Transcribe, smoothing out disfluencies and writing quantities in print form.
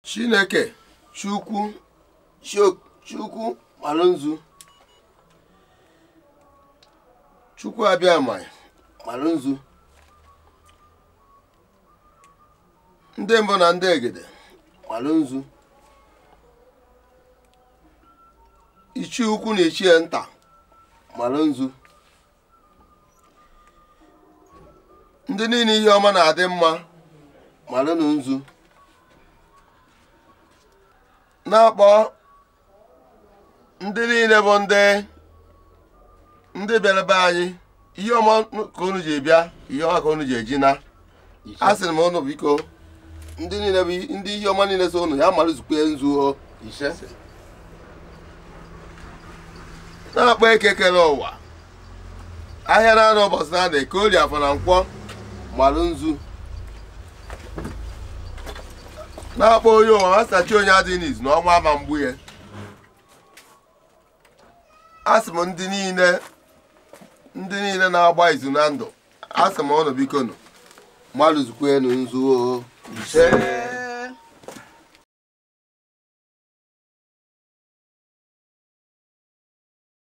Chineke Chukwu malụ Chukwu abịa malụ nzu ndị mbụ na ndị egede malụ nzu ichi ukwu na ichie nta malụ nzu ndị niile ihe ọma na-adị mma malụ nzu na-akpọ ndị niile bụ ndị bịara be anyị ihe ọma ka unu ji bịa ihe ọma ka unu ji eji na asịrị m unu biko ndị niile bụ ndị ihe ọma niile so unu ya malụzukwe nzu ise na-akpọ eke kere ụwa ahịa na-anọ ụbọchị na-ada eke orie afọ na nkwọ malụ nzu na-akpọ onye ụwa masachi onye adịghị n'izu na ọnwa ama mgbu ya asị m ndị niile na-agba izu na ndụ asị m ụnụ biko nụ malụzukwe nzu ise